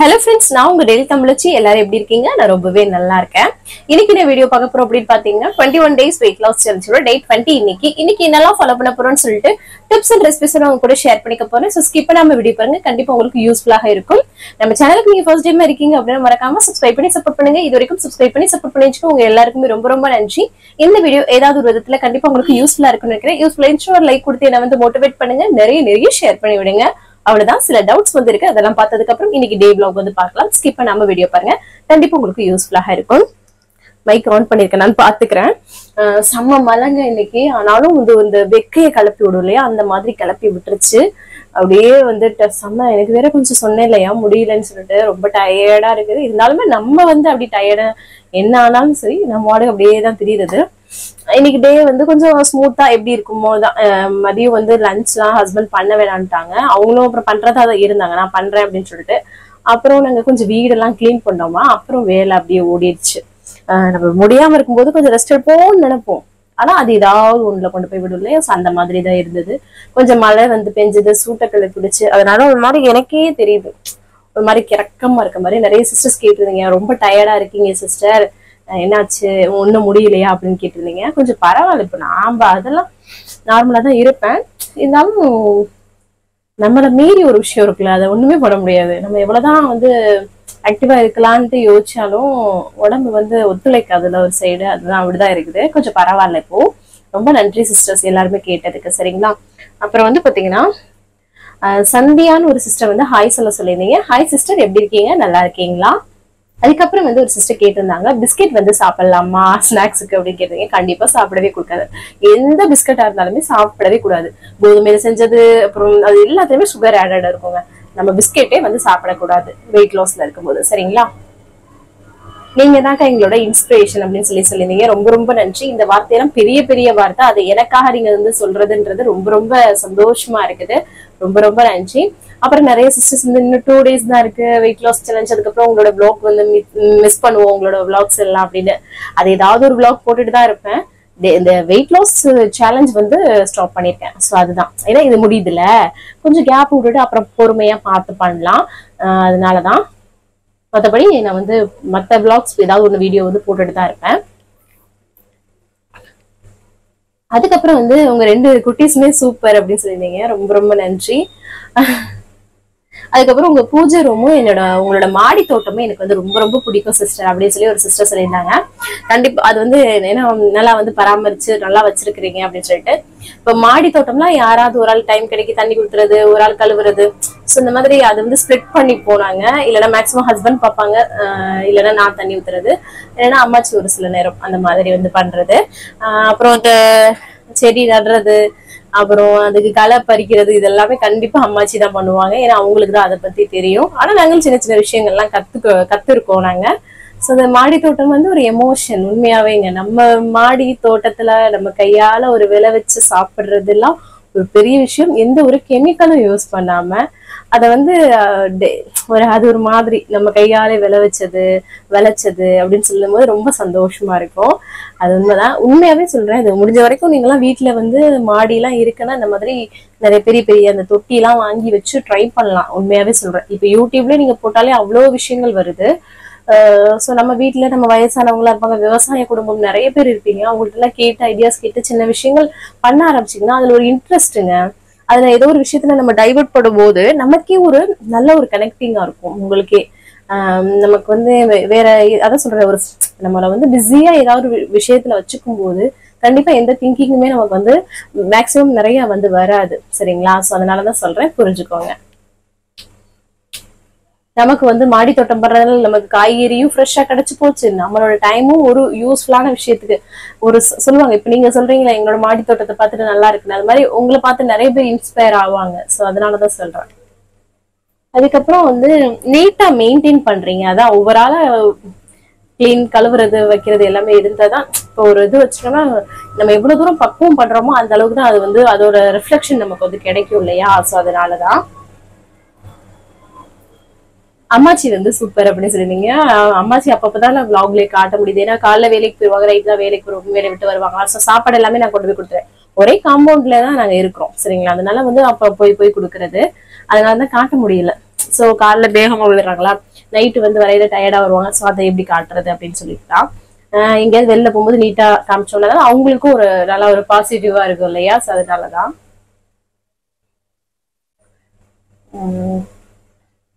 Hello friends, நான் உங்க daily தமிழச்சி எல்லாரும் எப்படி இருக்கீங்க? நான் ரொம்பவே நல்லா இருக்கேன். இன்னைக்கு இந்த வீடியோ பார்க்க போறோம் அப்படின்னு பாத்தீங்கன்னா 21 days weight loss challenge date 20 இன்னைக்கு என்னெல்லாம் ஃபாலோ பண்ண போறோம்னு சொல்லிட்டு டிப்ஸ் அண்ட் ரெசிபிஸ் உங்க கூட ஷேர் பண்ணிக்க போறேன். சோ ஸ்கிப் பண்ணாம வீடியோ பாருங்க, கண்டிப்பா உங்களுக்கு யூஸ்ஃபுல்லாக இருக்கும். நம்ம சேனலுக்கு நீங்க ஃபர்ஸ்ட் டைம் இருக்கீங்க அப்படின்னா மறக்காம சப்ஸ்கிரைப் பண்ணி சப்போர்ட் பண்ணுங்க. இது வரைக்கும் சப்ஸ்கிரைப் பண்ணி சப்போர்ட் பண்ணிச்சுக்கோ. உங்க எல்லாருக்குமே ரொம்ப ரொம்ப நன்றி. இந்த வீடியோ ஏதாவது ஒரு விதத்துல கண்டிப்பா உங்களுக்கு யூஸ்ஃபுல்லா இருக்கும்னு நினைக்கிறேன். யூஸ்ஃபுல்லா இருந்துச்சு ஒரு லைக் கொடுத்து என்ன வந்து மோட்டிவேட் பண்ணுங்க. நிறைய ஷேர் பண்ணி விடுங்க. அவ்வளவுதான், சில டவுட்ஸ் வந்து இருக்கு, அதெல்லாம் பார்த்ததுக்கு அப்புறம் இன்னைக்கு டே vlog வந்து பார்க்கலாம். ஸ்கிப் பண்ணாம வீடியோ பாருங்க, கண்டிப்பா உங்களுக்கு யூஸ்ஃபுல்லாக இருக்கும். மைக் ஆன் பண்ணிருக்கேன், நான் பாத்துக்கிறேன். செம்ம மழைங்க இன்னைக்கு. ஆனாலும் வந்து இந்த வெக்கையை கிளப்பி விடும் இல்லையா, அந்த மாதிரி கிளப்பி விட்டுருச்சு. அப்படியே வந்துட்டு செம்ம. எனக்கு வேற கொஞ்சம் சொன்னேன் இல்லையா முடியலன்னு சொல்லிட்டு, ரொம்ப டயர்டா இருக்குது. இருந்தாலுமே நம்ம வந்து அப்படி டயர்டா என்ன ஆனாலும் சரி, நம்ம வாடகை அப்படியே தான் தெரியுது. இன்னைக்கு டே வந்து கொஞ்சம் ஸ்மூத்தா எப்படி இருக்குமோ தான். மதியம் வந்து லஞ்ச்லாம் ஹஸ்பண்ட் பண்ண வேணான்ட்டாங்க. அவங்களும் அப்புறம் பண்றதா தான் இருந்தாங்க, நான் பண்றேன் அப்படின்னு சொல்லிட்டு. அப்புறம் நாங்க கொஞ்சம் வீடெல்லாம் கிளீன் பண்ணோமா, அப்புறம் வேலை அப்படியே ஓடிடுச்சு. நம்ம முடியாம இருக்கும்போது கொஞ்சம் ரெஸ்ட் எடுப்போம்னு நினைப்போம், ஆனா அது ஏதாவது ஒண்ணுல கொண்டு போய் விடும் இல்லையா. அந்த மாதிரி தான் இருந்தது. கொஞ்சம் மழை வந்து பெஞ்சது, சூட்டக்களை பிடிச்சு, அதனால ஒரு மாதிரி எனக்கே தெரியுது, ஒரு மாதிரி கிறக்கமா இருக்க மாதிரி. நிறைய சிஸ்டர்ஸ் கேட்டிருந்தீங்க, ரொம்ப டயர்டா இருக்கீங்க சிஸ்டர், என்னாச்சு ஒண்ணும் முடியலையா அப்படின்னு கேட்டிருந்தீங்க. கொஞ்சம் பரவாயில்ல, இப்ப நாம அதெல்லாம் நார்மலா தான் இருப்பேன். இருந்தாலும் நம்மளை மீறி ஒரு விஷயம் இருக்குல்ல, அதை ஒண்ணுமே பண்ண முடியாது. நம்ம எவ்வளவுதான் வந்து ஆக்டிவா இருக்கலான்ட்டு யோசிச்சாலும் உடம்பு வந்து ஒத்துழைக்காதுல ஒரு சைடு. அதுதான் அப்படிதான் இருக்குது. கொஞ்சம் பரவாயில்ல இப்போ. ரொம்ப நன்றி சிஸ்டர்ஸ் எல்லாருமே கேட்டதுக்கு, சரிங்களா. அப்புறம் வந்து பாத்தீங்கன்னா சந்தியான்னு ஒரு சிஸ்டர் வந்து ஹாய் சொல்லியிருந்தீங்க. ஹாய் சிஸ்டர், எப்படி இருக்கீங்க? நல்லா இருக்கீங்களா? அதுக்கப்புறம் வந்து ஒரு சிஸ்டர் கேட்டிருந்தாங்க, பிஸ்கெட் வந்து சாப்பிடலாமா ஸ்நாக்ஸுக்கு அப்படின்னு கேட்டீங்க. கண்டிப்பா சாப்பிடவே கூடாது. எந்த பிஸ்கெட்டா இருந்தாலுமே சாப்பிடவே கூடாது. கோதுமையில செஞ்சது, அப்புறம் அது எல்லாத்துலயுமே சுகர் ஆடட் இருக்குங்க. நம்ம பிஸ்கெட்டே வந்து சாப்பிடக்கூடாது வெயிட் லாஸ்ல இருக்கும்போது, சரிங்களா. நீங்க தாங்க எங்களோட இன்ஸ்பிரேஷன் அப்படின்னு சொல்லியிருந்தீங்க. ரொம்ப ரொம்ப நன்றி. இந்த வார்த்தையெல்லாம் பெரிய வார்த்தை, அதை எனக்காக நீங்க வந்து சொல்றதுன்றது ரொம்ப சந்தோஷமா இருக்குது. ரொம்ப நன்றி. அப்புறம் நிறைய சிஸ்டர்ஸ் வந்து இன்னும் 2 days தான் இருக்கு வெயிட் லாஸ் சேலஞ்ச், அதுக்கப்புறம் உங்களோட vlog வந்து மிஸ் பண்ணுவோம் உங்களோட vlogs எல்லாம் அப்படின்னு. அது ஏதாவது ஒரு vlog போட்டுட்டு தான் இருப்பேன். இந்த வெயிட் லாஸ் சேலஞ்ச் வந்து ஸ்டாப் பண்ணிருக்கேன். ஸோ அதுதான், ஏன்னா இது முடியுதுல, கொஞ்சம் கேப் விட்டுட்டு அப்புறம் பொறுமையா பார்த்து பண்ணலாம். அதனாலதான். மற்றபடி நான் வந்து மற்ற vlogs ஏதாவது ஒரு வீடியோ வந்து போட்டுட்டு தான் இருப்பேன். அதுக்கப்புறம் வந்து உங்க 2 குட்டீஸுமே சூப்பர் அப்படின்னு சொல்லியிருந்தீங்க. ரொம்ப நன்றி. அதுக்கப்புறம் உங்க பூஜை ரூமும் உங்களோட மாடி தோட்டமும் எனக்கு வந்து ரொம்ப பிடிக்கும் சிஸ்டர் அப்படின்னு சொல்லி ஒரு சிஸ்டர் சொல்லியிருந்தாங்க. கண்டிப்பா அது வந்து ஏன்னா நல்லா வந்து பராமரிச்சு நல்லா வச்சிருக்கிறீங்க அப்படின்னு சொல்லிட்டு. இப்ப மாடி தோட்டம்லாம் யாராவது ஒரு ஆள் டைம் கிடைக்கி தண்ணி கொடுத்துறது, ஒரு ஆள் கழுவுறது, ஸோ இந்த மாதிரி அது வந்து ஸ்ப்ளிட் பண்ணி போனாங்க. இல்லைன்னா மேக்சிமம் ஹஸ்பண்ட் பார்ப்பாங்க, இல்லைன்னா நான் தண்ணி ஊத்துறது, இல்லைன்னா அம்மாச்சி ஒரு சில நேரம் அந்த மாதிரி வந்து பண்றது. அப்புறம் இந்த செடி நடுறது, அப்புறம் அதுக்கு களை பறிக்கிறது, இதெல்லாமே கண்டிப்பா அம்மாச்சி தான் பண்ணுவாங்க. ஏன்னா அவங்களுக்கு தான் அதை பத்தி தெரியும். ஆனா நாங்கள் சின்ன விஷயங்கள்லாம் கத்துருக்கோம் நாங்க. ஸோ அந்த மாடி தோட்டம் வந்து ஒரு எமோஷன். உண்மையாவேங்க நம்ம மாடி தோட்டத்துல நம்ம கையால ஒரு விளை வச்சு சாப்பிடுறது எல்லாம் ஒரு பெரிய விஷயம். எந்த ஒரு கெமிக்கலும் யூஸ் பண்ணாம அதை வந்து அது ஒரு மாதிரி நம்ம கையாலே விளைச்சது அப்படின்னு சொல்லும் போது ரொம்ப சந்தோஷமா இருக்கும். அது உண்மைதான், உண்மையாவே சொல்றேன். இது முடிஞ்ச வரைக்கும் நீங்களாம் வீட்டுல வந்து மாடி எல்லாம் இருக்குன்னா இந்த மாதிரி நிறைய பெரிய அந்த தொட்டி எல்லாம் வாங்கி வச்சு ட்ரை பண்ணலாம். உண்மையாவே சொல்றேன். இப்ப யூடியூப்ல நீங்க போட்டாலே அவ்வளவு விஷயங்கள் வருது. சோ நம்ம வீட்டுல நம்ம வயசானவங்களா இருப்பாங்க, விவசாய குடும்பம் நிறைய பேர் இருப்பீங்க. அவங்கள்ட்ட எல்லாம் கேட்டு ஐடியாஸ் கேட்டு சின்ன விஷயங்கள் பண்ண ஆரம்பிச்சிங்கன்னா அதுல ஒரு இன்ட்ரெஸ்ட்டுங்க. அதுல ஏதோ ஒரு விஷயத்துல நம்ம டைவர்ட் பண்ணும் போது நமக்கே ஒரு நல்ல ஒரு கனெக்டிங்கா இருக்கும் உங்களுக்கே. நமக்கு வந்து வேற அதான் சொல்றேன், ஒரு நம்மள வந்து பிஸியா ஏதாவது ஒரு விஷயத்துல வச்சுக்கும் போது கண்டிப்பா எந்த திங்கிங்குமே நமக்கு வந்து மேக்சிமம் நிறைய வந்து வராது, சரிங்களா. சோ அதனாலதான் சொல்றேன், புரிஞ்சுக்கோங்க. நமக்கு வந்து மாடி தோட்டம் பண்றதுனால நமக்கு காய்கறியும் ஃப்ரெஷ்ஷா கிடைச்சு போச்சு, நம்மளோட டைமும் ஒரு யூஸ்ஃபுல்லான விஷயத்துக்கு ஒரு சொல்லுவாங்க. இப்ப நீங்க சொல்றீங்களா எங்களோட மாடி தோட்டத்தை பார்த்துட்டு நல்லா இருக்குன்னு, அது மாதிரி உங்களை பார்த்து நிறைய பேர் இன்ஸ்பயர் ஆவாங்க. சோ அதனாலதான் சொல்றேன். அதுக்கப்புறம் வந்து நீட்டா மெயின்டைன் பண்றீங்க, அதான் ஓவரால கிளீன் கழுவுறது வைக்கிறது எல்லாமே இருந்தாதான். இப்போ ஒரு இது வச்சுட்டோம்னா நம்ம எவ்வளவு தூரம் பக்குவம் பண்றோமோ அந்த அளவுக்கு தான் அது வந்து அதோட ரிஃப்ளெக்ஷன் நமக்கு வந்து கிடைக்கும் இல்லையா. சோ அதனாலதான். அம்மாச்சி வந்து சூப்பர் அப்படின்னு சொல்லிருந்தீங்க. அம்மாச்சி அப்பதான் நான் vlogலயே காட்ட முடியுது. ஏன்னா காலைல வேலைக்கு போயிருவாங்க, நைட் தான் வேலை விட்டு வருவாங்க. ஸோ சாப்பாடு எல்லாமே நான் கொண்டு போய் கொடுத்துறேன். ஒரே காம்பவுண்ட்ல தான் நாங்க இருக்கிறோம், சரிங்களா. அதனால வந்து அப்ப போய் கொடுக்கறது, அதனாலதான் காட்ட முடியல. சோ காலைல வேகமா விழுறாங்களா, நைட்டு வந்து வரையில டயர்டா வருவாங்க. சோ அதை எப்படி காட்டுறது அப்படின்னு சொல்லிட்டுதான் எங்கேயாவது வெளில போகும்போது நீட்டா காமிச்சோம்னா அவங்களுக்கும் ஒரு நல்ல ஒரு பாசிட்டிவா இருக்கும் இல்லையா. சோ அதனாலதான்.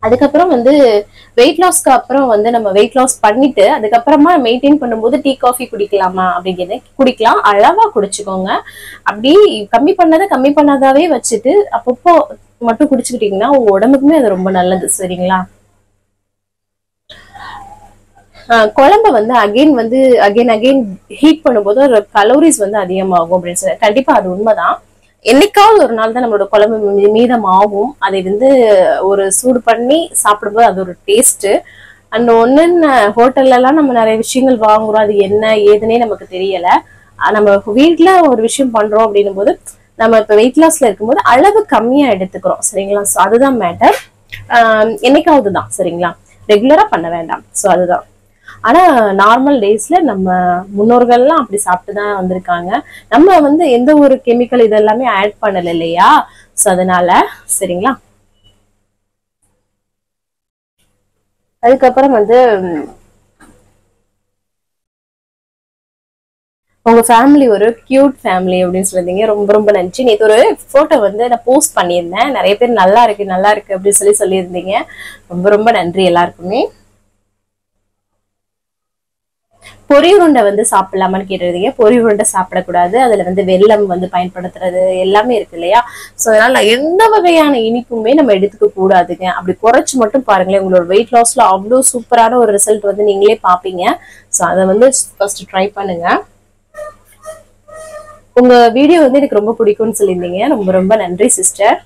அதுக்கப்புறம் வந்து வெயிட் லாஸ்க்கு அப்புறம் வந்து நம்ம வெயிட் லாஸ் பண்ணிட்டு அதுக்கப்புறமா மெயின்டைன் பண்ணும்போது டீ காஃபி குடிக்கலாமா அப்படின்னு குடிக்கலாம். அளவா குடிச்சுக்கோங்க. அப்படி கம்மி பண்ணாதாவே வச்சுட்டு அப்பப்போ மட்டும் குடிச்சுக்கிட்டீங்கன்னா உங்க உடம்புக்குமே அது ரொம்ப நல்லது. சரிங்களா. குழம்பு வந்து அகைன் ஹீட் பண்ணும்போது ஒரு கலோரிஸ் வந்து அதிகமாகும் அப்படின்னு சொல்லி கண்டிப்பா அது உண்மைதான். என்னைக்காவது ஒரு நாள் தான் நம்மளோட குழம்பு மீதம் ஆகும். அதை வந்து ஒரு சூடு பண்ணி சாப்பிடும்போது அது ஒரு டேஸ்ட். அண்ட் ஒன்னு ஹோட்டல்ல எல்லாம் நம்ம நிறைய விஷயங்கள் வாங்குறோம், அது என்ன ஏதுன்னே நமக்கு தெரியல. நம்ம வீட்டுல ஒரு விஷயம் பண்றோம் அப்படின்னும் போது நம்ம இப்ப வெயிட் லாஸ்ல இருக்கும்போது அளவு கம்மியா எடுத்துக்கிறோம். சரிங்களா. சோ அதுதான் மேட்டர். என்னைக்காவது தான். சரிங்களா. ரெகுலரா பண்ண வேண்டாம். சோ அதுதான். ஆனா நார்மல் டேஸ்ல நம்ம முன்னோர்கள்லாம் அப்படி சாப்பிட்டுதான் வந்திருக்காங்க. நம்ம வந்து எந்த ஒரு கெமிக்கல் இதெல்லாமே ஆட் பண்ணல இல்லையா. சோ அதனால சரிங்களா. அதுக்கப்புறம் வந்து உங்க ஃபேமிலி ஒரு கியூட் ஃபேமிலி அப்படின்னு சொல்லிருந்தீங்க. ரொம்ப ரொம்ப நன்றி. நேற்று ஒரு போட்டோ வந்து நான் போஸ்ட் பண்ணியிருந்தேன். நிறைய பேர் நல்லா இருக்கு அப்படின்னு சொல்லியிருந்தீங்க. ரொம்ப ரொம்ப நன்றி எல்லாருக்குமே. பொரி உருண்டை வந்து சாப்பிடலாமான்னு கேட்டிருந்தீங்க. பொரி உருண்டை சாப்பிடக்கூடாது. அதுல வந்து வெல்லம் வந்து பயன்படுத்துறது எல்லாமே இருக்கு இல்லையா. சோ அதனால எந்த வகையான இனிப்புமே நம்ம எடுத்துக்க கூடாதுங்க. அப்படி குறைச்சு மட்டும் பாருங்களேன், உங்களோட வெயிட் லாஸ்ல அவ்வளவு சூப்பரான ஒரு ரிசல்ட் வந்து நீங்களே பாப்பீங்க. சோ அதை வந்து ஃபர்ஸ்ட் ட்ரை பண்ணுங்க. உங்க வீடியோ வந்து எனக்கு ரொம்ப பிடிக்கும்னு சொல்லியிருந்தீங்க. ரொம்ப ரொம்ப நன்றி சிஸ்டர்.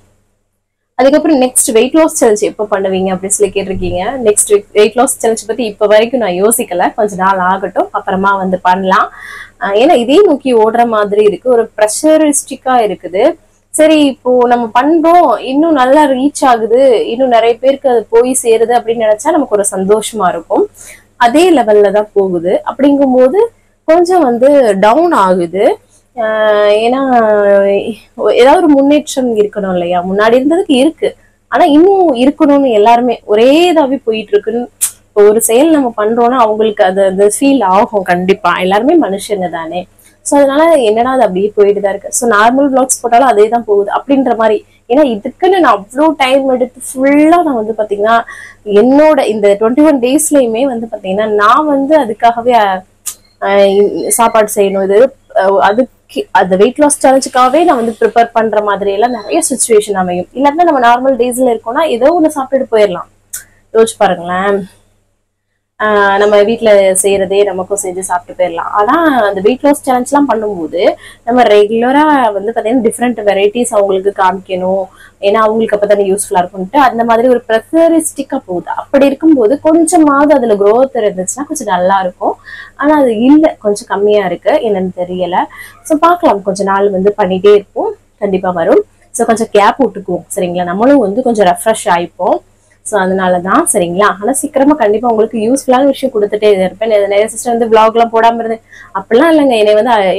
அதுக்கப்புறம் நெக்ஸ்ட் வெயிட் லாஸ் சேலஞ்ச் எப்போ பண்ணுவீங்க அப்படின்னு சொல்லி கேட்டிருக்கீங்க. நெக்ஸ்ட் வெயிட் லாஸ் சேலஞ்ச் பத்தி இப்ப வரைக்கும் நான் யோசிக்கல. கொஞ்ச நாள் ஆகட்டும், அப்புறமா வந்து பண்ணலாம். ஏன்னா இதே நோக்கி ஓடுற மாதிரி இருக்கு, ஒரு ப்ரெஷரிஸ்டிக்கா இருக்குது. சரி இப்போ நம்ம பண்றோம், இன்னும் நல்லா ரீச் ஆகுது, இன்னும் நிறைய பேருக்கு அது போய் சேருது அப்படின்னு நினைச்சா நமக்கு ஒரு சந்தோஷமா இருக்கும். அதே லெவல்ல தான் போகுது. அப்படிங்கும்போது கொஞ்சம் வந்து டவுன் ஆகுது. ஏன்னா ஏதாவது ஒரு முன்னேற்றம் இருக்கணும் இல்லையா. முன்னாடி இருந்ததுக்கு இருக்கு, ஆனா இன்னும் இருக்கணும்னு எல்லாருமே ஒரே இதாவே போயிட்டு இருக்குன்னு ஒரு செயல் நம்ம பண்றோம்னா அவங்களுக்கு அது அந்த ஃபீல் ஆகும். கண்டிப்பா எல்லாருமே மனுஷங்க தானே. சோ அதனால என்னடா அது அப்படியே போயிட்டுதான் இருக்கு. சோ நார்மல் பிளாக்ஸ் போட்டாலும் அதே தான் போகுது அப்படின்ற மாதிரி. ஏன்னா இதுக்குன்னு நான் அவ்வளோ டைம் எடுத்து ஃபுல்லா நான் வந்து பாத்தீங்கன்னா என்னோட இந்த 21 டேஸ்லயுமே வந்து பாத்தீங்கன்னா நான் வந்து அதுக்காகவே சாப்பாடு செய்யணும். இது அதுக்கு அந்த வெயிட் லாஸ் சேலஞ்சுக்காகவே நான் வந்து ப்ரிப்பேர் பண்ற மாதிரி எல்லாம் நிறைய சுச்சுவேஷன் அமையும். இல்லாட்டினா நம்ம நார்மல் டேஸ்ல இருக்கோம்னா ஏதோ ஒண்ணு சாப்பிட்டுட்டு போயிடலாம். யோசிச்சு பாருங்களேன். நம்ம வீட்டுல செய்யறதே நமக்கும் செஞ்சு சாப்பிட்டு போயிடலாம். ஆனா அந்த வெயிட் லாஸ் சேலஞ்ச் எல்லாம் பண்ணும்போது நம்ம ரெகுலரா வந்து பாத்தீங்கன்னா டிஃப்ரெண்ட் வெரைட்டிஸ் அவங்களுக்கு காமிக்கணும். ஏன்னா அவங்களுக்கு அப்பதானே யூஸ்ஃபுல்லா இருக்கும்ட்டு அந்த மாதிரி ஒரு ப்ரெஷரிஸ்டிக்கா போகுது. அப்படி இருக்கும்போது கொஞ்சமாவது அதுல growth இருந்துச்சுன்னா கொஞ்சம் நல்லா இருக்கும். ஆனா அது இல்ல, கொஞ்சம் கம்மியா இருக்கு, என்னன்னு தெரியல. சோ பாக்கலாம், கொஞ்ச நாள் வந்து பண்ணிட்டே இருப்போம், கண்டிப்பா வரும். சோ கொஞ்சம் கேப் விட்டுக்குவோம். சரிங்களா. நம்மளும் வந்து கொஞ்சம் ரெஃப்ரெஷ் ஆயிப்போம். சோ அதனாலதான். சரிங்களா. ஆனா சீக்கிரமா கண்டிப்பா உங்களுக்கு யூஸ்ஃபுல்லான விஷயம் கொடுத்துட்டே இருப்பேன். நிறைய சிஸ்டர் வந்து விளாக் எல்லாம் போடாம இருந்தேன் அப்படிலாம் இல்லைங்க.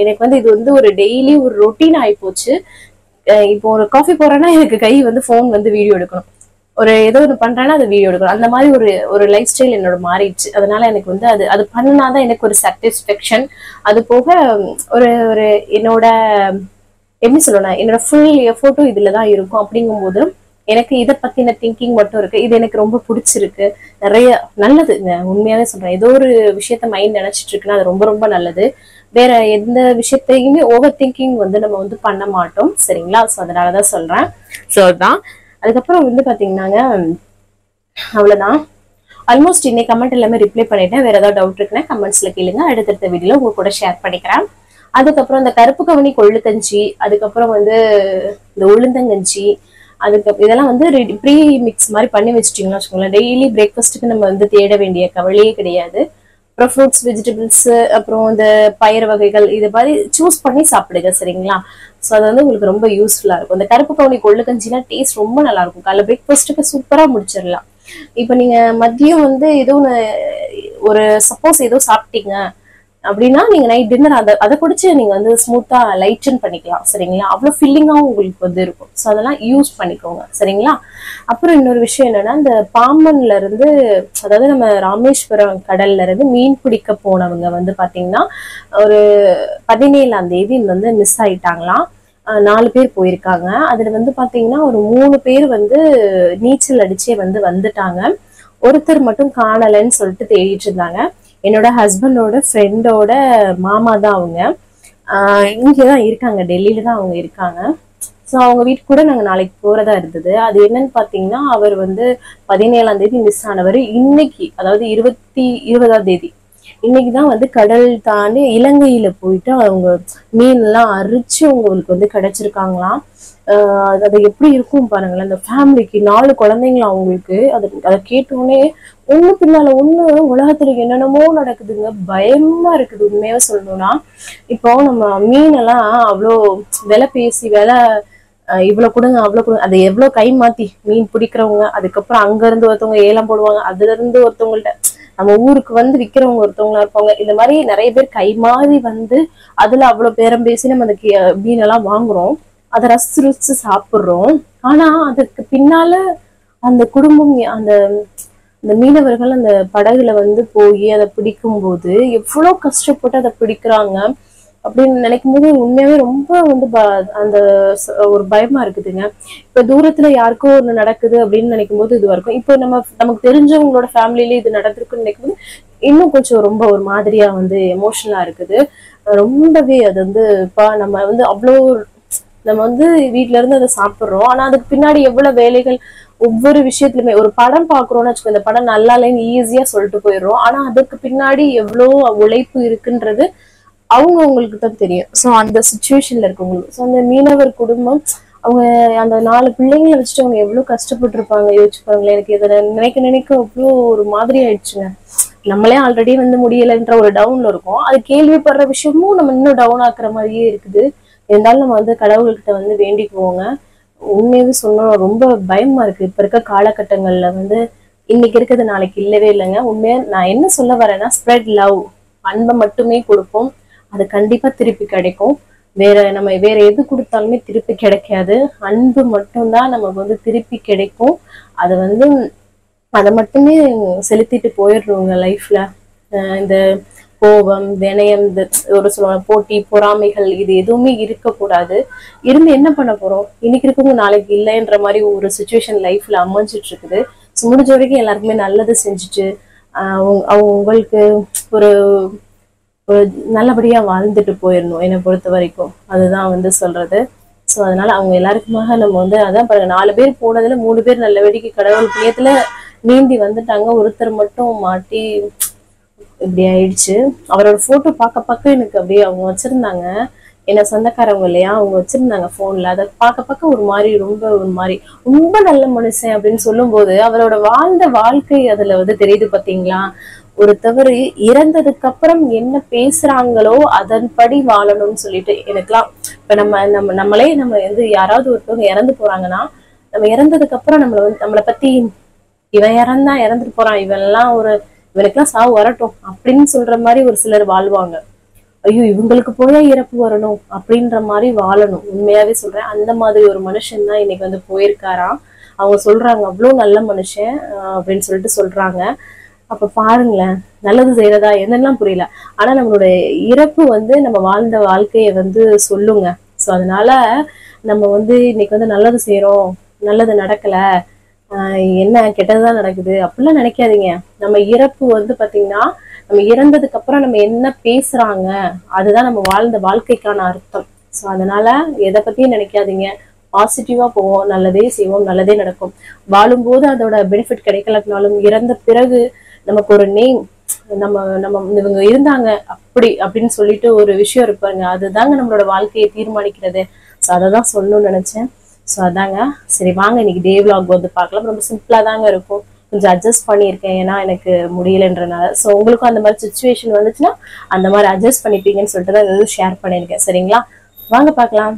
எனக்கு வந்து இது வந்து ஒரு டெய்லி ஒரு ரொட்டீன் ஆகி போச்சு. இப்போ ஒரு காஃபி போடுறேன்னா எனக்கு கை வந்து போன் வந்து வீடியோ எடுக்கணும், ஒரு ஏதோ ஒன்று பண்றேன்னா அது வீடியோ எடுக்கணும். அந்த மாதிரி ஒரு லைஃப் ஸ்டைல் என்னோட மாறிடுச்சு. அதனால எனக்கு வந்து அது பண்ணாதான் எனக்கு ஒரு சாட்டிஸ்பேக்ஷன். அது போக ஒரு ஒரு என்னோட எப்படி சொல்லணும், என்னோட ஃபுல் எஃபோர்ட்டும் இதுலதான் இருக்கும். அப்படிங்கும்போது எனக்கு இதை பத்தின திங்கிங் மட்டும் இருக்கு. இது எனக்கு ரொம்ப பிடிச்சிருக்கு. நிறைய நல்லது. உண்மையாவே சொல்றேன், ஏதோ ஒரு விஷயத்த மைண்ட் நினைச்சிட்டு இருக்குன்னா அது ரொம்ப ரொம்ப நல்லது. வேற எந்த விஷயத்தையுமே ஓவர் திங்கிங் வந்து நம்ம வந்து பண்ண மாட்டோம். சரிங்களா. சோ அதனாலதான் சொல்றேன். சோ அதுதான். அதுக்கப்புறம் வந்து பாத்தீங்கன்னாங்க அவ்வளவுதான். ஆல்மோஸ்ட் இன்னைக்கு கமெண்ட் எல்லாமே ரிப்ளை பண்ணிட்டேன். வேற ஏதாவது டவுட் இருக்குன்னா கமெண்ட்ஸ்ல கேளுங்க, அடுத்தடுத்த வீடியோல உங்க கூட ஷேர் பண்ணிக்கிறேன். அதுக்கப்புறம் இந்த கருப்பு கவனி கொள்ளு கஞ்சி, அதுக்கப்புறம் வந்து இந்த உளுந்தங்கஞ்சி, இதெல்லாம் வந்து ப்ரீ மிக்ஸ் மாதிரி பண்ணி வச்சுட்டீங்கன்னா வச்சுக்கோங்களேன், டெய்லி பிரேக்ஃபாஸ்ட்டுக்கு நம்ம வந்து தேட வேண்டிய கவலையே கிடையாது. அப்புறம் ஃப்ரூட்ஸ், வெஜிடபிள்ஸ், அப்புறம் இந்த பயிர் வகைகள் இது மாதிரி சூஸ் பண்ணி சாப்பிடுங்க. சரிங்களா. ஸோ அது வந்து உங்களுக்கு ரொம்ப யூஸ்ஃபுல்லா இருக்கும். இந்த கருப்பு கவனி கொள்ளு கஞ்சினா டேஸ்ட் ரொம்ப நல்லா இருக்கும். காலைல பிரேக்ஃபாஸ்ட்டுக்கு சூப்பரா முடிச்சிடலாம். இப்ப நீங்க மதியம் வந்து ஏதோ ஒரு சப்போஸ் ஏதோ சாப்பிட்டீங்க, அப்படின்னா நீங்க நைட் டின்னர் அதை குடிச்சு நீங்க வந்து ஸ்மூத்தா லைட்டன் பண்ணிக்கலாம் சரிங்களா. அவ்வளவு ஃபில்லிங்காவும் உங்களுக்கு வந்து இருக்கும். ஸோ அதெல்லாம் யூஸ் பண்ணிக்கோங்க சரிங்களா. அப்புறம் இன்னொரு விஷயம் என்னன்னா, இந்த பாம்பன்ல இருந்து, அதாவது நம்ம ராமேஸ்வரம் கடல்ல இருந்து மீன் பிடிக்க போனவங்க வந்து பாத்தீங்கன்னா ஒரு 17ஆம் தேதி வந்து மிஸ் ஆயிட்டாங்களாம். 4 பேர் போயிருக்காங்க. அதுல வந்து பாத்தீங்கன்னா ஒரு 3 பேர் வந்து நீச்சல் அடிச்சே வந்து வந்துட்டாங்க. ஒருத்தர் மட்டும் காணலன்னு சொல்லிட்டு தேடிட்டு இருந்தாங்க. என்னோட ஹஸ்பண்டோட ஃப்ரெண்டோட மாமா தான் அவங்க. இங்கதான் இருக்காங்க, டெல்லியில தான் அவங்க இருக்காங்க. ஸோ அவங்க வீட்டுக்கு கூட நாங்க நாளைக்கு போறதா இருந்தது. அது என்னன்னு பாத்தீங்கன்னா, அவர் வந்து 17ஆம் தேதி மிஸ் ஆனவர் இன்னைக்கு, அதாவது 20ஆம் தேதி இன்னைக்குதான் வந்து கடல் தாண்டி இலங்கையில போயிட்டு அவங்க மீன் எல்லாம் அரிச்சு உங்களுக்கு வந்து கிடைச்சிருக்காங்களாம். அது எப்படி இருக்கும் பாருங்களேன். அந்த ஃபேமிலிக்கு 4 குழந்தைங்களா அவங்களுக்கு. அதை கேட்டோடனே ஒண்ணு பின்னால ஒண்ணு உலகத்துல என்னென்னமோ நடக்குதுங்க. பயமா இருக்குது உண்மையா சொல்லணும்னா. இப்போ நம்ம மீன் எல்லாம் அவ்வளோ விலை பேசி இவ்வளவு கொடுங்க அவ்வளவு கொடுங்க, அதை எவ்வளவு கை மாத்தி மீன் பிடிக்கிறவங்க, அதுக்கப்புறம் அங்க இருந்து ஒருத்தவங்க ஏலம் போடுவாங்க, அதுல இருந்து ஒருத்தவங்கள்ட்ட நம்ம ஊருக்கு வந்து விக்கிறவங்க ஒருத்தவங்களா இருப்பாங்க. இந்த மாதிரி நிறைய பேர் கை மாறி வந்து அதுல அவ்வளவு பேரம் பேசி நம்ம அந்த மீன் எல்லாம் வாங்குறோம், அதை ரசிச்சு ருசிச்சு சாப்பிடுறோம். ஆனா அதுக்கு பின்னால அந்த குடும்பம், அந்த மீனவர்கள் அந்த படகுல வந்து போய் அதை பிடிக்கும் போது எவ்வளவு கஷ்டப்பட்டு அதை பிடிக்கிறாங்க அப்படின்னு நினைக்கும் போது உண்மையாவே ரொம்ப வந்து அந்த ஒரு பயமா இருக்குதுங்க. இப்ப தூரத்துல யாருக்கோ ஒண்ணு நடக்குது அப்படின்னு நினைக்கும் போது இதுவா இருக்கும். இப்போ நமக்கு தெரிஞ்சவங்களோட ஃபேமிலியில இது நடந்திருக்குன்னு நினைக்கும் போது இன்னும் கொஞ்சம் ரொம்ப ஒரு மாதிரியா வந்து எமோஷனலா இருக்குது. ரொம்பவே அது வந்து நம்ம வந்து அவ்வளோ நம்ம வந்து வீட்டுல இருந்து அதை சாப்பிடுறோம். ஆனா அதுக்கு பின்னாடி எவ்வளவு வேலைகள், ஒவ்வொரு விஷயத்துலயுமே. ஒரு படம் பாக்குறோம்னு வச்சுக்கோ, இந்த படம் நல்லா இல்லைன்னு ஈஸியா சொல்லிட்டு போயிடுறோம். ஆனா அதுக்கு பின்னாடி எவ்வளவு உழைப்பு இருக்குன்றது அவங்களுக்கு தான் தெரியும். ஸோ அந்த சுச்சுவேஷன்ல இருக்கவங்களுக்கு. ஸோ அந்த மீனவர் குடும்பம் அவங்க அந்த 4 பிள்ளைங்களை வச்சுட்டு அவங்க எவ்வளவு கஷ்டப்பட்டு இருப்பாங்க யோசிச்சு பாருங்களேன். எனக்கு இதை நினைக்க அவ்வளோ ஒரு மாதிரி ஆயிடுச்சுங்க. நம்மளே ஆல்ரெடி வந்து முடியலைன்ற ஒரு டவுன்ல இருக்கும். அது கேள்விப்படுற விஷயமும் நம்ம இன்னும் டவுன் ஆக்குற மாதிரியே இருக்குது. இருந்தாலும் நம்ம வந்து கடவுள்கிட்ட வந்து வேண்டிக்குவோங்க. உண்மையாவே சொன்னோம், ரொம்ப பயமா இருக்கு. இப்ப இருக்க காலகட்டங்கள்ல வந்து இன்னைக்கு இருக்கிறது நாளைக்கு இல்லவே இல்லைங்க. உண்மையா நான் என்ன சொல்ல வரேன்னா, ஸ்ப்ரெட் லவ், அன்பை மட்டுமே கொடுப்போம், அது கண்டிப்பா திருப்பி கிடைக்கும். நம்ம வேற எது கொடுத்தாலுமே திருப்பி கிடைக்காது. அன்பு மட்டும்தான் நமக்கு வந்து திருப்பி கிடைக்கும். அது வந்து அதை மட்டுமே செலுத்திட்டு போயிடுறோங்க லைஃப்ல. இந்த கோபம், வினயம், இந்த ஒரு சொல்லுவாங்க போட்டி, பொறாமைகள், இது எதுவுமே இருக்கக்கூடாது. இருந்து என்ன பண்ண போறோம்? இன்னைக்கு இருக்கவங்க நாளைக்கு இல்லைன்ற மாதிரி ஒரு சுச்சுவேஷன் லைஃப்ல அமைஞ்சிட்டு இருக்குது. முடிஞ்ச வரைக்கும் எல்லாருக்குமே நல்லது செஞ்சுட்டு அவங்க உங்களுக்கு ஒரு நல்லபடியா வாழ்ந்துட்டு போயிடணும். என்னை பொறுத்த வரைக்கும் அதுதான் வந்து சொல்றது. ஸோ அதனால அவங்க எல்லாருக்குமாக நம்ம வந்து அதான் பாருங்க, 4 பேர் போனதுல 3 பேர் நல்ல வேடிக்கை கடவுள் புண்ணியத்துல நீந்தி வந்துட்டாங்க. ஒருத்தர் மட்டும் மாட்டி இப்படி ஆயிடுச்சு. அவரோட போட்டோ பார்க்க எனக்கு அப்படியே அவங்க வச்சிருந்தாங்க, என்ன சொந்தக்காரவங்க இல்லையா, அவங்க வச்சிருந்தாங்க போன்ல. அதை பார்க்க ஒரு மாதிரி ரொம்ப நல்ல மனுஷன் அப்படின்னு சொல்லும் போது அவரோட வாழ்ந்த வாழ்க்கை அதுல வந்து தெரியுது பாத்தீங்களா. ஒருத்தவர் இறந்ததுக்கு அப்புறம் என்ன பேசுறாங்களோ அதன்படி வாழணும்னு சொல்லிட்டு எனக்குலாம். இப்ப நம்மளே வந்து யாராவது ஒருத்தவங்க இறந்து போறாங்கன்னா, நம்ம இறந்ததுக்கு அப்புறம் நம்மளை பத்தி இவன் இறந்துட்டு போறான், இவனுக்கெல்லாம் சாவு வரட்டும் அப்படின்னு சொல்ற மாதிரி ஒரு சிலர் வாழ்வாங்க. ஐயோ இவங்களுக்கு போயா இறப்பு வரணும் அப்படின்ற மாதிரி வாழணும். உண்மையாவே சொல்றேன், அந்த மாதிரி ஒரு மனுஷன் தான் இன்னைக்கு வந்து போயிருக்காராம். அவங்க சொல்றாங்க அவ்வளவு நல்ல மனுஷன் அப்படின்னு சொல்லிட்டு சொல்றாங்க. அப்ப பாருங்களேன், நல்லது செய்யறதா என்னெல்லாம் புரியல. ஆனா நம்மளோட இறப்பு வந்து நம்ம வாழ்ந்த வாழ்க்கைய வந்து சொல்லுங்க. சோ அதனால நம்ம வந்து இன்னைக்கு வந்து நல்லது செய்யறோம், நல்லது நடக்கல, என்ன கெட்டதுதான் நடக்குது அப்படிலாம் நினைக்காதீங்க. நம்ம இறப்பு வந்து பாத்தீங்கன்னா, நம்ம இறந்ததுக்கு அப்புறம் நம்ம என்ன பேசுறாங்க அதுதான் நம்ம வாழ்ந்த வாழ்க்கைக்கான அர்த்தம். சோ அதனால எதை பத்தியும் நினைக்காதீங்க, பாசிட்டிவா போவோம், நல்லதே செய்வோம், நல்லதே நடக்கும். வாழும்போது அதோட பெனிஃபிட் கிடைக்கலனாலும் இறந்த பிறகு நமக்கு ஒரு நேம், நம்ம இவங்க இருந்தாங்க அப்படின்னு சொல்லிட்டு ஒரு விஷயம் இருப்பாங்க, அதுதாங்க நம்மளோட வாழ்க்கையை தீர்மானிக்கிறது. ஸோ அதை தான் சொல்லணும்னு நினைச்சேன். ஸோ அதாங்க. சரி வாங்க இன்னைக்கு டே விலாக் வந்து பார்க்கலாம். ரொம்ப சிம்பிளா தாங்க இருக்கும், கொஞ்சம் அட்ஜஸ்ட் பண்ணியிருக்கேன் ஏன்னா எனக்கு முடியலன்றனால. ஸோ உங்களுக்கும் அந்த மாதிரி சுச்சுவேஷன் வந்துச்சுன்னா அந்த மாதிரி அட்ஜஸ்ட் பண்ணிப்பீங்கன்னு சொல்லிட்டு தான் ஷேர் பண்ணியிருக்கேன். சரிங்களா, வாங்க பார்க்கலாம்.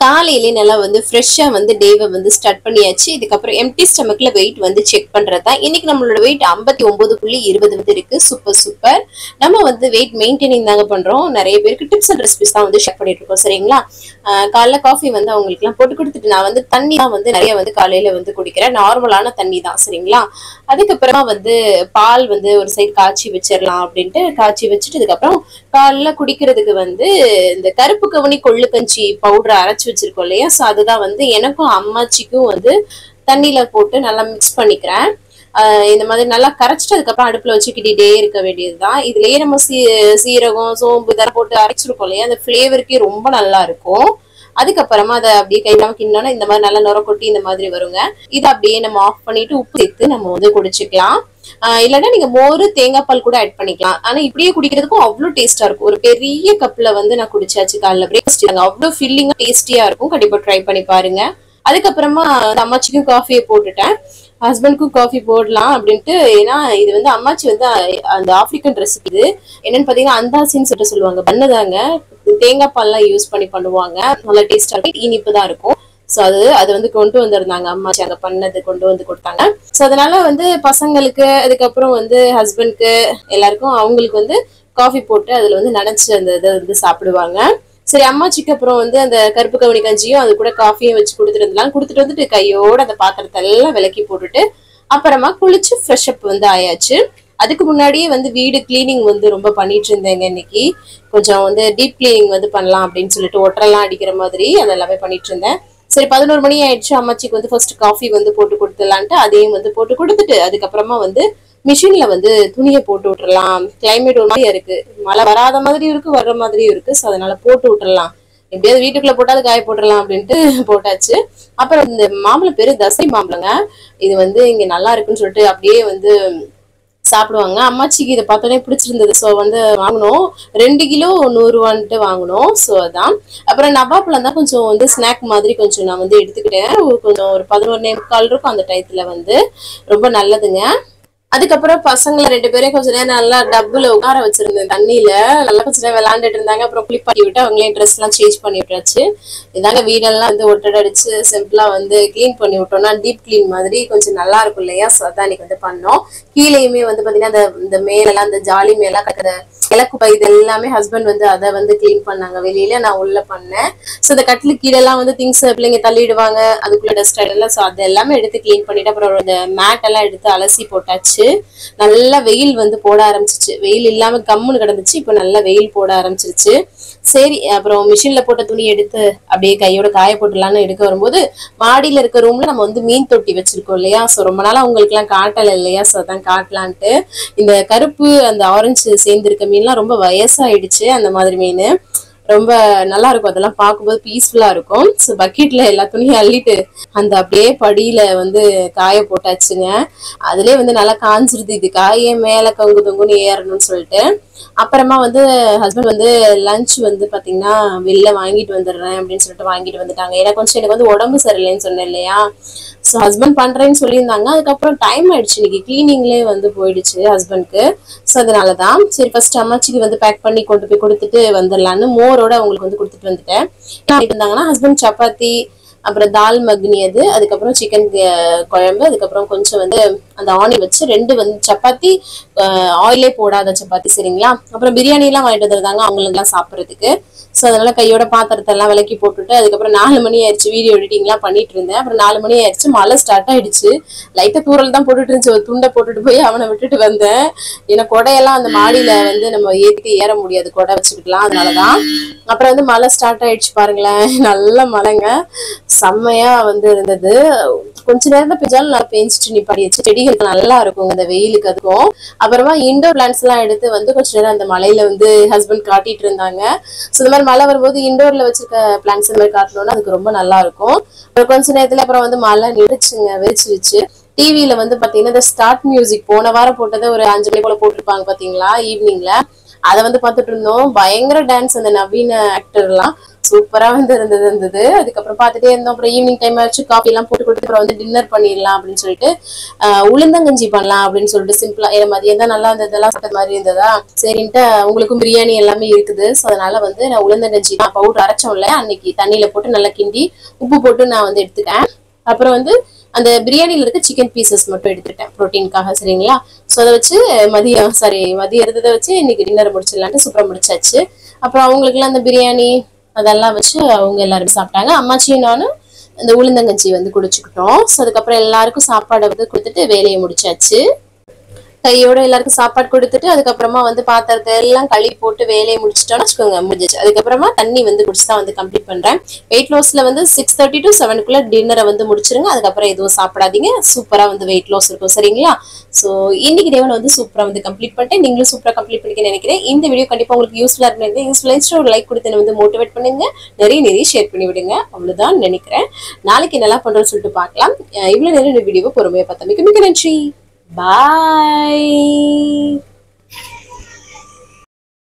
காலையிலே நல்லா வந்து ஃப்ரெஷ்ஷா வந்து டேவை வந்து ஸ்டார்ட் பண்ணியாச்சு. இதுக்கப்புறம் எம்டி ஸ்டமக்ல வெயிட் வந்து செக் பண்றதா. இன்னைக்கு நம்மளோட வெயிட் 59.20 வந்து இருக்கு. Super super. நம்ம வந்து வெயிட் மெயின்டைனிங் தாங்க பண்றோம். நிறைய பேருக்கு டிப்ஸ் அண்ட் ரெசிபிஸ் தான் வந்து ஷேர் பண்ணிட்டு இருக்கோம். சரிங்களா? காலைல காஃபி வந்து அவங்களுக்கு எல்லாம் போட்டு கொடுத்துட்டு நான் வந்து தண்ணி தான் வந்து நிறைய வந்து காலையில வந்து குடிக்கிறேன். நார்மலான தண்ணி தான். சரிங்களா? அதுக்கப்புறமா வந்து பால் வந்து ஒரு சைடு காய்ச்சி வச்சிடலாம் அப்படின்ட்டு காய்ச்சி வச்சுட்டு அதுக்கப்புறம் காலைல குடிக்கிறதுக்கு வந்து இந்த கருப்பு கவுனி கொள்ளு கஞ்சி பவுடர் அரைச்சு வச்சிருக்கோம் இல்லையா? சோ அதுதான் வந்து எனக்கும் அம்மாச்சிக்கும் வந்து தண்ணியில போட்டு நல்லா மிக்ஸ் பண்ணிக்கிறேன். இந்த மாதிரி நல்லா கரைச்சிட்டு அதுக்கப்புறம் அடுப்புல வச்சுக்கிட்டே இருக்க வேண்டியதுதான். இதுலயே நம்ம சீரகம் சோம்பு இதெல்லாம் போட்டு அரைச்சிருக்கோம் இல்லையா? அந்த பிளேவருக்கே ரொம்ப நல்லா இருக்கும். அதுக்கப்புறமா அதை அப்படியே கையிலாம கிண்டோம்னா இந்த மாதிரி நல்லா நுர கொட்டி இந்த மாதிரி வருங்க. இதை அப்படியே நம்ம ஆஃப் பண்ணிட்டு உப்பு சேர்த்து நம்ம வந்து குடிச்சுக்கலாம். இல்லைன்னா நீங்க மோரு தேங்காய் பால் கூட ஆட் பண்ணிக்கலாம். ஆனா இப்படியே குடிக்கிறதுக்கும் அவ்வளவு டேஸ்டா இருக்கும். ஒரு பெரிய கப்ல வந்து நான் குடிச்சாச்சு காலைல பிரேக்ஃபாஸ்ட். அவ்வளவு ஃபில்லிங்கா டேஸ்டியா இருக்கும். கண்டிப்பா ட்ரை பண்ணி பாருங்க. அதுக்கப்புறமா அம்மாச்சிக்கும் காஃபியை போட்டுட்டேன். ஹஸ்பண்ட்க்கும் காஃபி போடலாம் அப்படின்ட்டு. ஏன்னா இது வந்து அம்மாச்சி வந்து அந்த ஆப்பிரிக்கன் ரெசிபி. இது என்னன்னு பாத்தீங்கன்னா அந்தாசின்னு சொல்லிட்டு சொல்லுவாங்க. பண்ணதாங்க தேங்காய் பால் எல்லாம் யூஸ் பண்ணி பண்ணுவாங்க. நல்லா டேஸ்டா இருக்கும். இனிப்பு தான் இருக்கும். சோ அது வந்து கொண்டு வந்திருந்தாங்க அம்மாச்சி. அங்க பண்ணது கொண்டு வந்து கொடுத்தாங்க. சோ அதனால வந்து பசங்களுக்கு அதுக்கப்புறம் வந்து ஹஸ்பண்ட்க்கு எல்லாருக்கும் அவங்களுக்கு வந்து காஃபி போட்டு அதுல வந்து நினைச்சு அந்த இதை வந்து சாப்பிடுவாங்க. சரி அம்மாச்சிக்கு அப்புறம் வந்து அந்த கருப்பு கவுனி கஞ்சியும் அது கூட காஃபியும் வச்சு கொடுத்துட்டு வந்துட்டு கையோட அந்த பாத்திரத்தை எல்லாம் விலக்கி போட்டுட்டு அப்புறமா குளிச்சு ஃப்ரெஷ் அப் வந்து ஆயாச்சு. அதுக்கு முன்னாடியே வந்து வீடு கிளீனிங் வந்து ரொம்ப பண்ணிட்டு இருந்தேங்க. இன்னைக்கு கொஞ்சம் வந்து டீப் கிளீனிங் வந்து பண்ணலாம் அப்படின்னு சொல்லிட்டு ஒட்டரெல்லாம் அடிக்கிற மாதிரி அதெல்லாமே பண்ணிட்டு இருந்தேன். சரி 11 மணி ஆயிடுச்சு. அம்மாச்சிக்கு வந்து ஃபர்ஸ்ட் காஃபி வந்து போட்டு கொடுத்துடலான்ட்டு அதையும் வந்து போட்டு கொடுத்துட்டு அதுக்கப்புறமா வந்து மிஷின்ல வந்து துணியை போட்டு விட்டுறலாம். கிளைமேட் ஒரு மாதிரியா இருக்கு. மழை வராத மாதிரியும் இருக்கு வர்ற மாதிரியும் இருக்கு. ஸோ அதனால போட்டு விட்டுறலாம். எப்படியாவது வீட்டுக்குள்ள போட்டாது காய போட்டுடலாம் அப்படின்ட்டு போட்டாச்சு. அப்புறம் இந்த மாம்பழம் பேரு தசை மாம்பழங்க. இது வந்து இங்க நல்லா இருக்குன்னு சொல்லிட்டு அப்படியே வந்து சாப்பிடுவாங்க. அம்மாச்சிக்கு இதை பார்த்தோன்னே பிடிச்சிருந்தது. ஸோ வந்து வாங்கினோம். 2 கிலோ 100 ரூபான்ட்டு வாங்கினோம். ஸோ அதான். அப்புறம் நவாப்பழம் தான் கொஞ்சம் வந்து ஸ்நாக் மாதிரி கொஞ்சம் நான் வந்து எடுத்துக்கிட்டேன். கொஞ்சம் ஒரு 11:45 இருக்கும் அந்த டயத்துல வந்து ரொம்ப நல்லதுங்க. அதுக்கப்புறம் பசங்களை 2 பேரையும் கொஞ்ச நேரம் நல்லா டப்புல உட்கார வச்சிருந்தேன் தண்ணியில. நல்லா கொஞ்ச நேரம் விளையாண்டுட்டு இருந்தாங்க. அப்புறம் குளிப்பாட்டி விட்டு அவங்களே ட்ரெஸ் எல்லாம் சேஞ்ச் பண்ணி விட்டாச்சு. இதாங்க வீடெல்லாம் வந்து ஒட்டடை அடிச்சு சிம்பிளா வந்து கிளீன் பண்ணி விட்டோம்னா டீப் கிளீன் மாதிரி கொஞ்சம் நல்லா இருக்கும் இல்லையா? ஸோ அதான் இன்னைக்கு வந்து பண்ணோம். கீழேயுமே வந்து பாத்தீங்கன்னா இந்த மேலெல்லாம் இந்த ஜாலி மேலா கட்டுற இலக்குப்பை இது எல்லாமே ஹஸ்பண்ட் வந்து அதை வந்து கிளீன் பண்ணாங்க. வெளியில நான் உள்ள பண்ணேன். ஸோ இந்த கட்டிலு கீழே எல்லாம் வந்து திங்ஸ் பிள்ளைங்க தள்ளிடுவாங்க. அதுக்குள்ள டஸ்ட் ஆயிடலாம். ஸோ அது எல்லாமே எடுத்து கிளீன் பண்ணிட்டு அப்புறம் இந்த மேட் எல்லாம் எடுத்து அலசி போட்டாச்சு. நல்லா வெயில் வந்து போட ஆரம்பிச்சிச்சு. வெயில் இல்லாம கம்முன்னு கிடந்துச்சு. இப்ப நல்லா வெயில் போட ஆரம்பிச்சிருச்சு. சரி அப்புறம் மிஷின்ல போட்ட துணி எடுத்து அப்படியே கையோட காய போட்டுலான்னு எடுக்க வரும்போது மாடியில இருக்க ரூம்ல நம்ம வந்து மீன் தொட்டி வச்சிருக்கோம் இல்லையா? ஸோ ரொம்ப நாளா உங்களுக்கு எல்லாம் காட்டல இல்லையா? ஸோ அதான் காட்டலான்ட்டு இந்த கருப்பு அந்த ஆரஞ்சு சேர்ந்து இருக்க மீன்லாம் ரொம்ப வயசாயிடுச்சு. அந்த மாதிரி மீன் ரொம்ப நல்லா இருக்கும். அதெல்லாம் பார்க்கும்போது பீஸ்ஃபுல்லா இருக்கும். ஸோ பக்கெட்ல எல்லா துணியும் அள்ளிட்டு அந்த அப்படியே படியில வந்து காய போட்டாச்சுங்க. அதுலயே வந்து நல்லா காஞ்சிருது. இது காயே மேல தொங்குன்னு ஏறணும்னு சொல்லிட்டு அப்புறமா வந்து ஹஸ்பண்ட் வந்து லஞ்ச் வந்து பாத்தீங்கன்னா வெளில வாங்கிட்டு வந்துடுறேன் அப்படின்னு சொல்லிட்டு வாங்கிட்டு வந்துட்டாங்க. ஏன்னா கொஞ்சம் எனக்கு வந்து உடம்பு சரியில்லைன்னு சொன்னேன் இல்லையா? ஸோ ஹஸ்பண்ட் பண்றேன்னு சொல்லியிருந்தாங்க. அதுக்கப்புறம் டைம் ஆயிடுச்சு. இன்னைக்கு கிளீனிங்லேயே வந்து போயிடுச்சு ஹஸ்பண்ட்க்கு. ஸோ அதனாலதான் சரி ஃபர்ஸ்ட் அம்மாச்சிக்கு வந்து பேக் பண்ணி கொண்டு போய் கொடுத்துட்டு வந்துடலான்னு மோரோட அவங்களுக்கு வந்து கொடுத்துட்டு வந்துட்டேன். இருந்தாங்கன்னா ஹஸ்பண்ட் சப்பாத்தி அப்புறம் தால் மக்னி அதுக்கப்புறம் சிக்கன் குழம்பு அதுக்கப்புறம் கொஞ்சம் வந்து அந்த ஆனியன் வச்சு 2 வந்து சப்பாத்தி ஆயிலே போடாத சப்பாத்தி. சரிங்களா? அப்புறம் பிரியாணி எல்லாம் வாங்கிட்டு வந்துருந்தாங்க அவங்களுக்குலாம் சாப்பிட்றதுக்கு. ஸோ அதனால கையோட பாத்திரத்தை எல்லாம் விலக்கி போட்டுட்டு அதுக்கப்புறம் 4 மணி ஆயிடுச்சு. வீடியோ எடிட்டிங்லாம் பண்ணிட்டு இருந்தேன். அப்புறம் 4 மணி ஆயிடுச்சு. மழை ஸ்டார்ட் ஆயிடுச்சு. லைட்டா தூரல் தான் போட்டுட்டு இருந்துச்சு. ஒரு துண்டை போட்டுட்டு போய் அவனை விட்டுட்டு வந்தேன். ஏன்னா கொடையெல்லாம் அந்த மாடியில வந்து நம்ம ஏற முடியாது. கொடை வச்சுக்கிட்டலாம். அதனாலதான் அப்புறம் வந்து மழை ஸ்டார்ட் ஆயிடுச்சு. பாருங்களேன் நல்ல மழைங்க. செம்மையா வந்து இருந்தது. கொஞ்ச நேரம் தான் பெஞ்சாலும் நல்லா பெஞ்சிட்டு நிப்பாடிச்சு. செடிகளுக்கு நல்லா இருக்கும் இந்த வெயிலுக்கு. அதுக்கும் அப்புறமா இண்டோர் பிளான்ட்ஸ் எல்லாம் எடுத்து வந்து கொஞ்ச நேரம் அந்த மலையில வந்து ஹஸ்பண்ட் காட்டிட்டு இருந்தாங்க. ஸோ இந்த மாதிரி மழை வரும்போது இண்டோர்ல வச்சிருக்க பிளான்ட்ஸ் இந்த மாதிரி காட்டணும்னா அதுக்கு ரொம்ப நல்லா இருக்கும். அப்புறம் கொஞ்ச நேரத்துல அப்புறம் வந்து மழை நிறுச்சுங்க வெறிச்சிருச்சு. டிவியில வந்து பாத்தீங்கன்னா இந்த ஸ்டார்ட் மியூசிக் போன வாரம் போட்டதை ஒரு 5 மணி போல போட்டிருப்பாங்க பாத்தீங்களா ஈவினிங்ல. அதை வந்து பார்த்துட்டு இருந்தோம். பயங்கர டான்ஸ் அந்த நவீன ஆக்டர் எல்லாம். சூப்பரா வந்து இருந்தது. அதுக்கப்புறம் பார்த்துட்டே இருந்தோம். அப்புறம் ஈவினிங் டைம் ஆச்சு, காஃபி எல்லாம் போட்டு கொடுத்து அப்புறம் வந்து டின்னர் பண்ணிடலாம் அப்படின்னு சொல்லிட்டு உளுந்தங்கஞ்சி பண்ணலாம் அப்படின்னு சொல்லிட்டு சிம்பிளா மதியம் தான் நல்லா இருந்ததெல்லாம் சாப்பிட்ட மாதிரி இருந்ததா, சரின்ட்டு உங்களுக்கும் பிரியாணி எல்லாமே இருக்குது. ஸோ அதனால வந்து நான் உளுந்தங்கஞ்சி பவுடர் அரைச்சோம்ல அன்னைக்கு தண்ணியில போட்டு நல்லா கிண்டி உப்பு போட்டு நான் வந்து எடுத்துட்டேன். அப்புறம் வந்து அந்த பிரியாணில இருக்க சிக்கன் பீசஸ் மட்டும் எடுத்துட்டேன் ப்ரோட்டீனுக்காக, சரிங்களா. ஸோ அதை வச்சு மதியம் இருந்ததை வச்சு இன்னைக்கு டின்னர் முடிச்சிடலான்ட்டு சூப்பராக முடிச்சாச்சு. அப்புறம் அவங்களுக்குலாம் அந்த பிரியாணி அதெல்லாம் வச்சு அவங்க எல்லாரும் சாப்பிட்டாங்க. அம்மாச்சியும் நானும் இந்த உளுந்தங்கஞ்சி வந்து குடிச்சுக்கிட்டோம். ஸோ அதுக்கப்புறம் எல்லாருக்கும் சாப்பாடை வந்து கொடுத்துட்டு வேலையை முடிச்சாச்சு. கையோட எல்லாருக்கும் சாப்பாடு கொடுத்துட்டு அதுக்கப்புறமா வந்து பாத்திரத்தை எல்லாம் கழுவி போட்டு வேலையை முடிச்சிட்டோம்னு வச்சுக்கோங்க, முடிஞ்சிச்சு. அதுக்கப்புறமா தண்ணி வந்து குடிச்சு தான் வந்து கம்ப்ளீட் பண்றேன். வெயிட் லாஸ்ல வந்து 6:30 to 7 டின்னரை வந்து முடிச்சிருங்க. அதுக்கப்புறம் எதுவும் சாப்பிடாதீங்க. சூப்பரா வந்து வெயிட் லாஸ் இருக்கும், சரிங்களா. ஸோ இன்னைக்கு டேவை வந்து சூப்பரா வந்து கம்ப்ளீட் பண்ணிட்டேன். நீங்களும் சூப்பரா கம்ப்ளீட் பண்ணிக்க நினைக்கிறேன். இந்த வீடியோ கண்டிப்பா உங்களுக்கு யூஸ்ஃபுல்லா இருக்கு. யூஸ்ஃபுல்லா ஒரு லைக் கொடுத்து வந்து மோட்டிவேட் பண்ணுங்க, நிறைய ஷேர் பண்ணி விடுங்க. அவ்வளவுதான் நினைக்கிறேன். நாளைக்கு என்னெல்லாம் பண்றோம்னு சொல்லிட்டு பார்க்கலாம். இவ்வளவு நேரம் இந்த வீடியோவை பொறுமையா பார்த்தா மிக்க நன்றி. Bye.